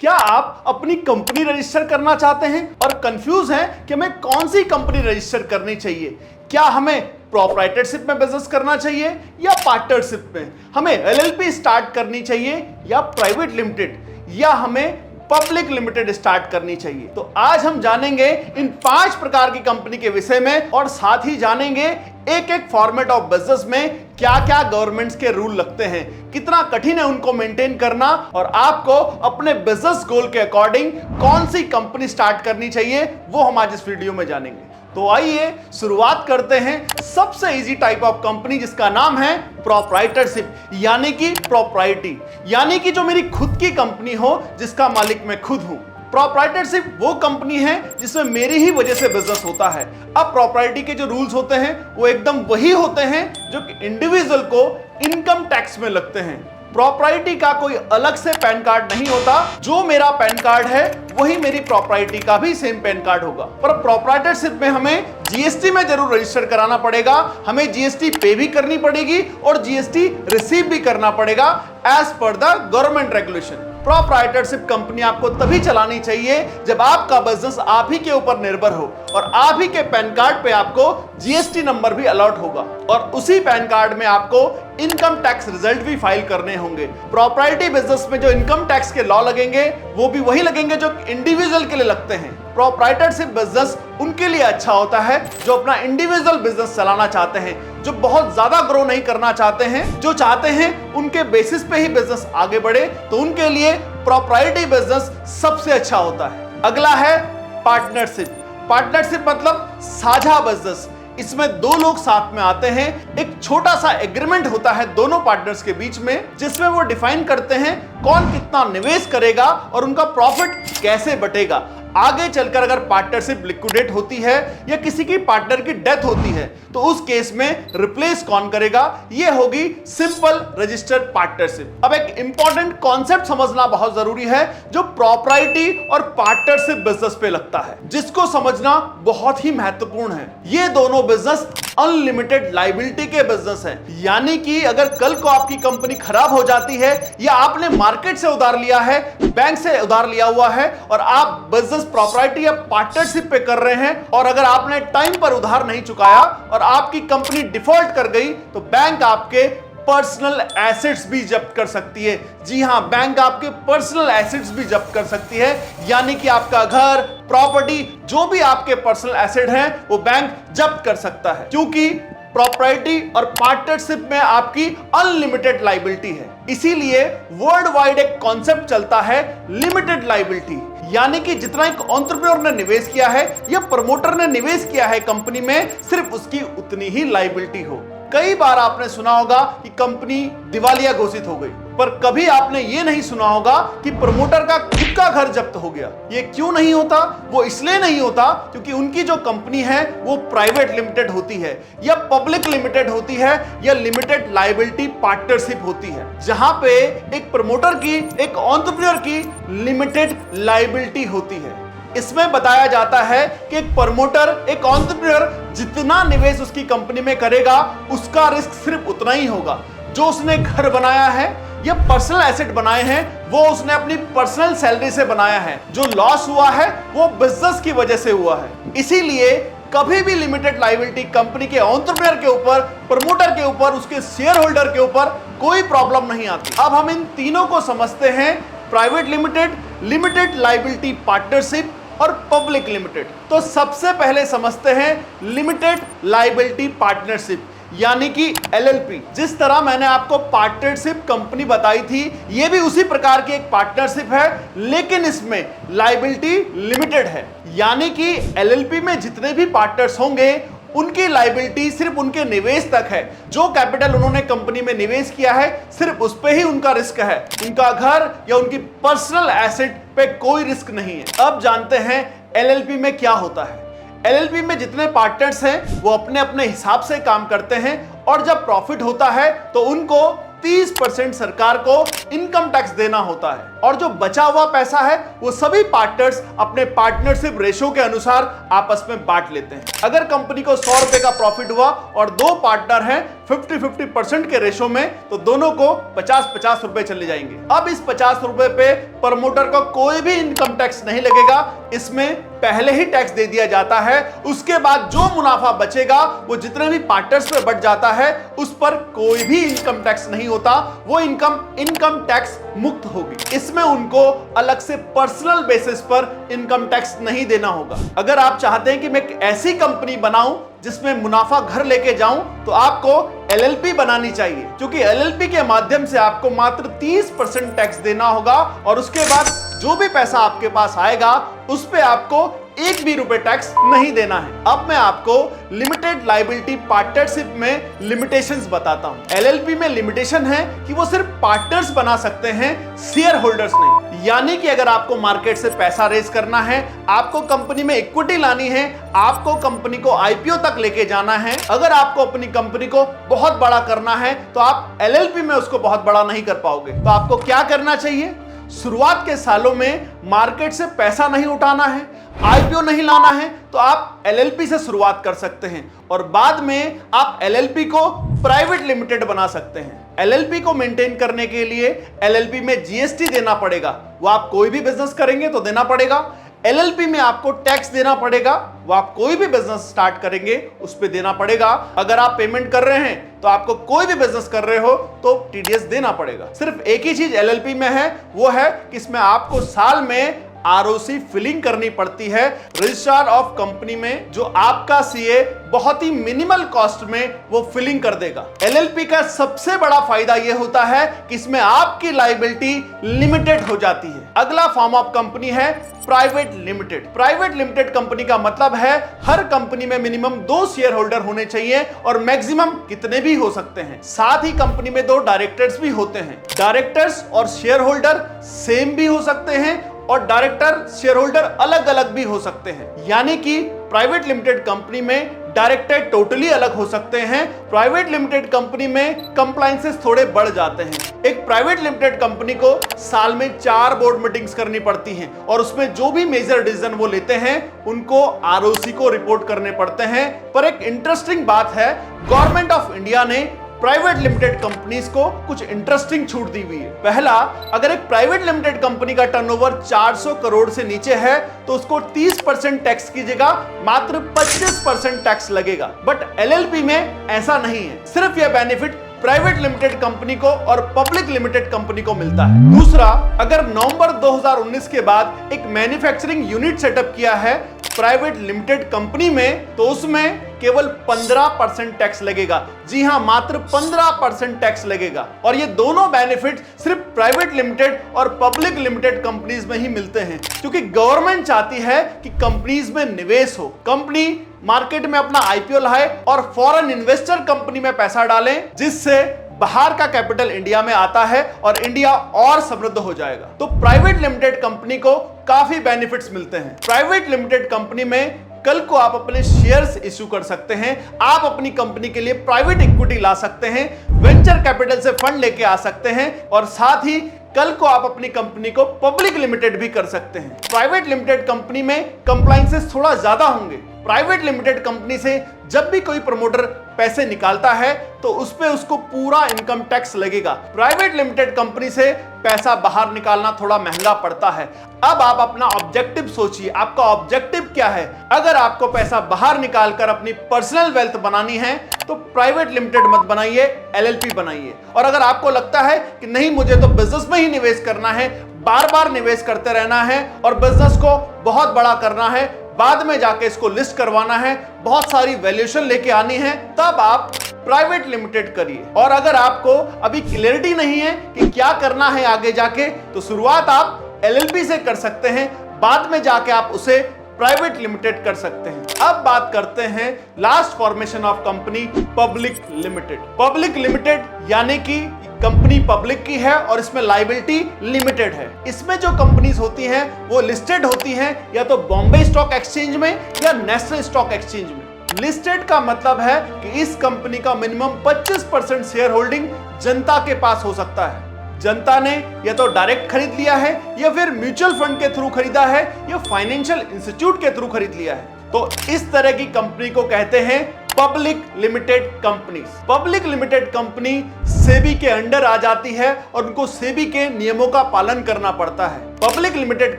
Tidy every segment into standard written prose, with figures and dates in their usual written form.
क्या आप अपनी कंपनी रजिस्टर करना चाहते हैं और कंफ्यूज हैं कि हमें कौन सी कंपनी रजिस्टर करनी चाहिए? क्या हमें प्रोप्राइटरशिप में बिजनेस करना चाहिए या पार्टनरशिप में? हमें एलएलपी स्टार्ट करनी चाहिए या प्राइवेट लिमिटेड, या हमें पब्लिक लिमिटेड स्टार्ट करनी चाहिए? तो आज हम जानेंगे इन 5 प्रकार की कंपनी के विषय में, और साथ ही जानेंगे एक एक फॉर्मेट ऑफ बिजनेस में क्या क्या गवर्नमेंट्स के रूल लगते हैं, कितना कठिन है उनको मेंटेन करना, और आपको अपने बिजनेस गोल के अकॉर्डिंग कौन सी कंपनी स्टार्ट करनी चाहिए वो हम आज इस वीडियो में जानेंगे। तो आइए शुरुआत करते हैं सबसे इजी टाइप ऑफ कंपनी, जिसका नाम है प्रोप्राइटरशिप, यानी कि प्रॉपर्टी, यानी कि जो मेरी खुद की कंपनी हो जिसका मालिक मैं खुद हूं। प्रोप्राइटरशिप वो कंपनी है जिसमें मेरी ही वजह से बिजनेस होता है। अब प्रॉपर्टी के जो रूल्स होते हैं वो एकदम वही होते हैं जो कि इंडिविजुअल को इनकम टैक्स में लगते हैं। प्रॉपर्टी का कोई अलग से पैन कार्ड नहीं होता, जो मेरा पैन कार्ड है वही मेरी प्रॉपर्टी का भी सेम पैन कार्ड होगा। पर प्रोप्राइटरशिप में हमें जीएसटी में जरूर रजिस्टर कराना पड़ेगा, हमें जीएसटी पे भी करनी पड़ेगी और जीएसटी रिसीव भी करना पड़ेगा as per the government regulation. Proprietorship company आपको तभी चलानी चाहिए जब आपका बिजनेस आप ही के ऊपर निर्भर हो और आप ही के पैन कार्ड पे आपको जीएसटी नंबर भी अलॉट होगा, और उसी पैन कार्ड में आपको इनकम टैक्स रिजल्ट भी फाइल करने होंगे। प्रॉपर्टी बिजनेस में जो इनकम टैक्स के लॉ लगेंगे वो भी वही लगेंगे जो इंडिविजुअल के लिए लगते हैं। प्रोप्राइटरशिप बिजनेस उनके लिए अच्छा होता है जो अपना इंडिविजुअल बिजनेस चलाना चाहते हैं, जो बहुत ज्यादा ग्रो नहीं करना चाहते हैं, जो चाहते हैं उनके बेसिस पे ही बिजनेस आगे बढ़े, तो उनके लिए प्रॉपर्टी बिजनेस सबसे अच्छा होता है। अगला है पार्टनरशिप। पार्टनरशिप मतलब साझा बिजनेस। इसमें दो लोग साथ में आते हैं, एक छोटा सा एग्रीमेंट होता है दोनों पार्टनर्स के बीच में, जिसमें वो डिफाइन करते हैं कौन कितना निवेश करेगा और उनका प्रॉफिट कैसे बटेगा। आगे चलकर अगर पार्टनरशिप लिक्विडेट होती है या किसी की पार्टनर की डेथ होती है तो उस केस में रिप्लेस कौन करेगा, ये होगी सिंपल रजिस्टर्ड पार्टनरशिप। अब एक इंपॉर्टेंट कॉन्सेप्ट समझना बहुत जरूरी है जो प्रॉपर्टी और पार्टनरशिप बिजनेस पे लगता है, जिसको समझना बहुत ही महत्वपूर्ण है। ये दोनों बिजनेस अनलिमिटेड लायबिलिटी के बिजनेस हैं, यानी कि अगर कल को आपकी कंपनी खराब हो जाती है या आपने मार्केट से उधार लिया है, बैंक से उधार लिया हुआ है और आप बिजनेस प्रॉपर्टी या पार्टनरशिप पे कर रहे हैं, और अगर आपने टाइम पर उधार नहीं चुकाया और आपकी कंपनी डिफॉल्ट कर गई, तो बैंक आपके पर्सनल एसेट्स भी जब्त कर सकती है। जी हां, बैंक आपके पर्सनल एसेट्स भी जब्त कर सकती है, यानी कि आपका घर, प्रॉपर्टी, जो भी आपके पर्सनल एसेट हैं वो बैंक जब्त कर सकता है, क्योंकि प्रॉपर्टी और पार्टनरशिप में आपकी अनलिमिटेड लायबिलिटी है। इसीलिए वर्ल्ड वाइड एक कॉन्सेप्ट चलता है लिमिटेड लायबिलिटी, यानी कि जितना एक एंटरप्रेन्योर ने निवेश किया है या प्रमोटर ने निवेश किया है कंपनी में, सिर्फ उसकी उतनी ही लायबिलिटी हो। कई बार आपने सुना होगा कि कंपनी दिवालिया घोषित हो गई, पर कभी आपने ये नहीं सुना होगा कि प्रमोटर का खुद का घर जब्त हो गया। ये क्यों नहीं होता? वो इसलिए नहीं होता क्योंकि उनकी जो कंपनी है वो प्राइवेट लिमिटेड होती है या पब्लिक लिमिटेड होती है या लिमिटेड लायबिलिटी पार्टनरशिप होती है, जहां पे एक प्रमोटर की, एक एंटरप्रेन्योर की लिमिटेड लायबिलिटी होती है। इसमें बताया जाता है कि एक प्रमोटर, एक एंटरप्रेन्योर जितना निवेश उसकी कंपनी में करेगा उसका रिस्क सिर्फ उतना ही होगा। जो उसने घर बनाया है या पर्सनल एसेट बनाए हैं वो उसने अपनी पर्सनल सैलरी से बनाया है। जो लॉस हुआ है वो बिजनेस की वजह से हुआ है। इसीलिए कभी भी लिमिटेड लायबिलिटी कंपनी के एंटरप्रेन्योर के ऊपर, प्रमोटर के ऊपर, उसके शेयर होल्डर के ऊपर कोई प्रॉब्लम नहीं आती। अब हम इन तीनों को समझते हैं, private limited, limited liability partnership और पब्लिक लिमिटेड। तो सबसे पहले समझते हैं लिमिटेड लायबिलिटी पार्टनरशिप, यानी कि एलएलपी। जिस तरह मैंने आपको पार्टनरशिप कंपनी बताई थी, ये भी उसी प्रकार की एक पार्टनरशिप है, लेकिन इसमें लायबिलिटी लिमिटेड है, यानी कि एलएलपी में जितने भी पार्टनर्स होंगे उनकी लायबिलिटी सिर्फ उनके निवेश तक है। जो कैपिटल उन्होंने कंपनी में निवेश किया है सिर्फ उस पे ही उनका रिस्क है, उनका घर या उनकी पर्सनल एसेट पे कोई रिस्क नहीं है। अब जानते हैं एलएलपी में क्या होता है। एलएलपी में जितने पार्टनर्स हैं वो अपने अपने हिसाब से काम करते हैं, और जब प्रॉफिट होता है तो उनको 30% सरकार को इनकम टैक्स देना होता है, और जो बचा हुआ पैसा है वो सभी पार्टनर्स अपने पार्टनरशिप रेशो के अनुसार आपस में बांट लेते हैं। अगर कंपनी को 100 रुपए का प्रॉफिट हुआ और 2 पार्टनर हैं, 50-50% के रेशो में, तो दोनों को 50-50 रुपए चले जाएंगे। अब इस 50 रुपए पे प्रमोटर को कोई भी इनकम टैक्स नहीं लगेगा, इसमें पहले ही टैक्स दे दिया जाता है। उसके बाद जो मुनाफा बचेगा वो जितने भी पार्टनर्स पे बच जाता है, उस पर कोई भी इनकम टैक्स नहीं होता, वो इनकम टैक्स मुक्त होगी। इसमें उनको अलग से पर्सनल बेसिस पर इनकम टैक्स नहीं देना होगा। अगर आप चाहते हैं कि मैं एक ऐसी कंपनी बनाऊं जिसमें मुनाफा घर लेके जाऊं, तो आपको LLP बनानी चाहिए, क्योंकि LLP के माध्यम से आपको मात्र 30% टैक्स देना होगा और उसके बाद जो भी पैसा आपके पास आएगा उस पे आपको एक भी रुपए टैक्स नहीं देना है। अब मैं आपको लिमिटेड लायबिलिटी पार्टनरशिप में लिमिटेशंस बताता हूं। LLP में लिमिटेशन है कि वो सिर्फ पार्टनर्स बना सकते हैं, शेयर होल्डर्स नहीं। यानी कि अगर आपको मार्केट से पैसा रेज करना है, आपको कंपनी में इक्विटी लानी है, आपको कंपनी को IPO तक लेके जाना है, अगर आपको अपनी कंपनी को बहुत बड़ा करना है, तो आप LLP में उसको बहुत बड़ा नहीं कर पाओगे। तो आपको क्या करना चाहिए? शुरुआत के सालों में मार्केट से पैसा नहीं उठाना है, IPO नहीं लाना है, तो आप LLP से शुरुआत कर सकते हैं और बाद में आप LLP को प्राइवेट लिमिटेड बना सकते हैं। LLP को मेंटेन करने के लिए LLP में GST देना पड़ेगा, वो आप कोई भी बिजनेस करेंगे तो देना पड़ेगा। LLP में आपको टैक्स देना पड़ेगा, वो आप कोई भी बिजनेस स्टार्ट करेंगे उस पे देना पड़ेगा। अगर आप पेमेंट कर रहे हैं तो आपको कोई भी बिजनेस कर रहे हो तो TDS देना पड़ेगा। सिर्फ एक ही चीज LLP में है, वो है कि इसमें आपको साल में ROC फिलिंग करनी पड़ती है रजिस्ट्रार ऑफ कंपनी में, जो आपका CA बहुत ही मिनिमल कॉस्ट में वो फिलिंग कर देगा। LLP का सबसे बड़ा फायदा यह होता है कि इसमें आपकी लायबिलिटी लिमिटेड हो जाती है। अगला फॉर्म ऑफ कंपनी है private limited. Private limited company का मतलब है हर कंपनी में मिनिमम 2 शेयर होल्डर होने चाहिए और मैक्सिमम कितने भी हो सकते हैं। साथ ही कंपनी में 2 डायरेक्टर्स भी होते हैं। डायरेक्टर्स और शेयर होल्डर सेम भी हो सकते हैं और डायरेक्टर शेयर होल्डर अलग अलग भी हो सकते हैं। यानी कि प्राइवेट लिमिटेड कंपनी में डायरेक्टर टोटली अलग हो सकते हैं। प्राइवेट लिमिटेड कंपनी में कंप्लायंसेस थोड़े बढ़ जाते हैं। एक प्राइवेट लिमिटेड कंपनी को साल में 4 बोर्ड मीटिंग्स करनी पड़ती हैं और उसमें जो भी मेजर डिसीजन वो लेते हैं उनको ROC को रिपोर्ट करने पड़ते हैं। पर एक इंटरेस्टिंग बात है, गवर्नमेंट ऑफ इंडिया ने प्राइवेट लिमिटेड कंपनीज को कुछ इंटरेस्टिंग छूट दी हुई है। पहला, अगर एक प्राइवेट लिमिटेड कंपनी का टर्नओवर 400 करोड़ से नीचे है तो उसको 30% टैक्स की जगह मात्र 25% टैक्स लगेगा। बट LLP में ऐसा नहीं है। सिर्फ यह बेनिफिट प्राइवेट लिमिटेड कंपनी को और पब्लिक लिमिटेड कंपनी को मिलता है। दूसरा, अगर नवंबर 2019 के बाद एक मैन्युफैक्चरिंग यूनिट सेटअप किया है प्राइवेट लिमिटेड कंपनी में, तो उसमें केवल 15% टैक्स लगेगा। जी हां, मात्र 15% टैक्स लगेगा। और ये दोनों बेनिफिट सिर्फ प्राइवेट लिमिटेड और पब्लिक लिमिटेड कंपनीज में ही मिलते हैं, क्योंकि गवर्नमेंट चाहती है कि कंपनीज में निवेश हो, कंपनी मार्केट में अपना IPO लाए और फॉरेन इन्वेस्टर कंपनी में पैसा डालें, जिससे बाहर का कैपिटल इंडिया में आता है और इंडिया और समृद्ध हो जाएगा। तो प्राइवेट लिमिटेड कंपनी को काफी बेनिफिट्स मिलते हैं। प्राइवेट लिमिटेड कंपनी में कल को आप अपने शेयर्स इश्यू कर सकते हैं, आप अपनी कंपनी के लिए प्राइवेट इक्विटी ला सकते हैं, वेंचर कैपिटल से फंड लेके आ सकते हैं और साथ ही कल को आप अपनी कंपनी को पब्लिक लिमिटेड भी कर सकते हैं। प्राइवेट लिमिटेड कंपनी में कंप्लायंसेस थोड़ा ज्यादा होंगे। प्राइवेट लिमिटेड कंपनी से जब भी कोई प्रमोटर पैसे निकालता है तो उस पे उसको पूरा इनकम टैक्स लगेगा। प्राइवेट लिमिटेड कंपनी से पैसा बाहर निकालना थोड़ा महंगा पड़ता है। अब आप अपना ऑब्जेक्टिव सोचिए, आपका ऑब्जेक्टिव क्या है? अगर आपको पैसा बाहर निकालकर अपनी पर्सनल वेल्थ बनानी है तो प्राइवेट लिमिटेड मत बनाइए, LLP बनाइए। और अगर आपको लगता है कि नहीं, मुझे तो बिजनेस में ही निवेश करना है, बार बार निवेश करते रहना है और बिजनेस को बहुत बड़ा करना है, बाद में जाके इसको लिस्ट करवाना है, बहुत सारी वैल्यूएशन लेके आनी है, तब आप प्राइवेट लिमिटेड करिए। और अगर आपको अभी क्लियरिटी नहीं है कि क्या करना है आगे जाके, तो शुरुआत आप LLP से कर सकते हैं, बाद में जाके आप उसे प्राइवेट लिमिटेड कर सकते हैं। अब बात करते हैं last formation of company, public limited. Public limited यानी कि कंपनी पब्लिक की है और इसमें लायबिलिटी लिमिटेड है। इसमें जो कंपनीज होती हैं वो लिस्टेड होती हैं या तो बॉम्बे स्टॉक एक्सचेंज में या नेशनल स्टॉक एक्सचेंज में। लिस्टेड का मतलब है कि इस कंपनी का मिनिमम 25% शेयर होल्डिंग जनता के पास हो सकता है। जनता ने या तो डायरेक्ट खरीद लिया है या फिर म्यूचुअल फंड के थ्रू खरीदा है या फाइनेंशियल इंस्टीट्यूट के थ्रू खरीद लिया है। तो इस तरह की कंपनी को कहते हैं public limited company. Public limited company SEBI के अंडर आ जाती है और उनको सेबी के नियमों का पालन करना पड़ता है। पब्लिक लिमिटेड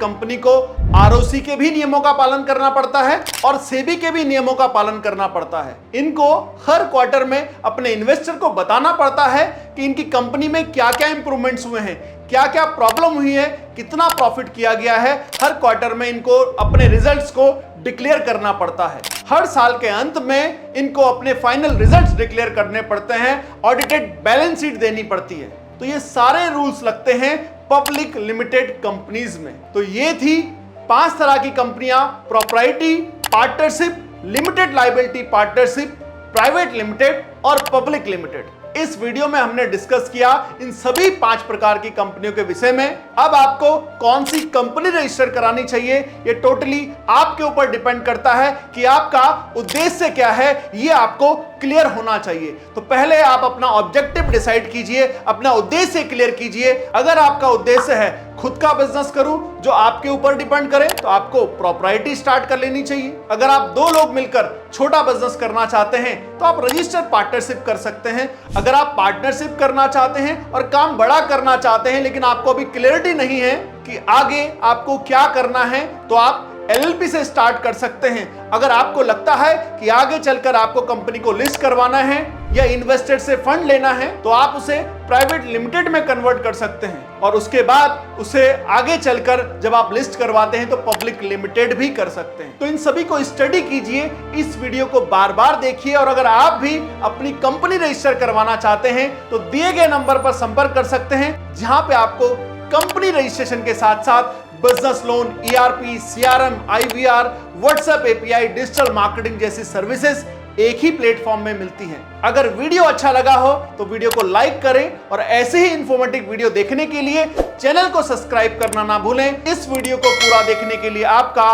कंपनी को आरओसी के भी नियमों का पालन करना पड़ता है और सेबी के भी नियमों का पालन करना पड़ता है। इनको हर क्वार्टर में अपने इन्वेस्टर को बताना पड़ता है कि इनकी कंपनी में क्या क्या इंप्रूवमेंट्स हुए हैं, क्या क्या प्रॉब्लम हुई है, कितना प्रॉफिट किया गया है। हर क्वार्टर में इनको अपने रिजल्ट्स को डिक्लेयर करना पड़ता है। हर साल के अंत में इनको अपने फाइनल रिजल्ट्स डिक्लेयर करने पड़ते हैं, ऑडिटेड बैलेंस शीट देनी पड़ती है। तो ये सारे रूल्स लगते हैं पब्लिक लिमिटेड कंपनीज में। तो ये थी 5 तरह की कंपनियां, propriety, partnership, limited liability partnership, private limited और पब्लिक लिमिटेड। इस वीडियो में हमने डिस्कस किया इन सभी 5 प्रकार की कंपनियों के विषय में। अब आपको कौन सी कंपनी रजिस्टर करानी चाहिए, ये टोटली आपके ऊपर डिपेंड करता है कि आपका उद्देश्य क्या है, ये आपको क्लियर होना चाहिए। तो पहले आप अपना ऑब्जेक्टिव डिसाइड कीजिए, अपना उद्देश्य क्लियर कीजिए। अगर आपका उद्देश्य है खुद का बिजनेस करूं जो आपके ऊपर डिपेंड करे, तो आपको प्रॉपर्टी स्टार्ट कर लेनी चाहिए। अगर आप 2 लोग मिलकर छोटा बिजनेस करना चाहते हैं तो आप रजिस्टर्ड पार्टनरशिप कर सकते हैं। अगर आप पार्टनरशिप करना चाहते हैं और काम बड़ा करना चाहते हैं लेकिन आपको अभी क्लियरिटी नहीं है कि आगे आपको क्या करना है, तो आप एलएलपी से स्टार्ट कर सकते हैं। अगर आपको लगता है कि आगे चलकर आपको कंपनी को लिस्ट करवाना है या इन्वेस्टर से फंड लेना है, तो आप उसे प्राइवेट लिमिटेड में कन्वर्ट कर सकते हैं और उसके बाद उसे आगे चलकर जब आप लिस्ट करवाते हैं तो पब्लिक लिमिटेड भी कर सकते हैं। तो इन सभी को स्टडी कीजिए, इस वीडियो को बार बार देखिए और अगर आप भी अपनी कंपनी रजिस्टर करवाना चाहते हैं तो दिए गए नंबर पर संपर्क कर सकते हैं, जहां पे आपको कंपनी रजिस्ट्रेशन के साथ साथ business loan, ERP, CRM, IVR, WhatsApp API, digital marketing जैसी सर्विसेज एक ही प्लेटफॉर्म में मिलती हैं। अगर वीडियो अच्छा लगा हो तो वीडियो को लाइक करें और ऐसे ही इंफॉर्मेटिव वीडियो देखने के लिए चैनल को सब्सक्राइब करना ना भूलें। इस वीडियो को पूरा देखने के लिए आपका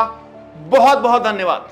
बहुत बहुत धन्यवाद।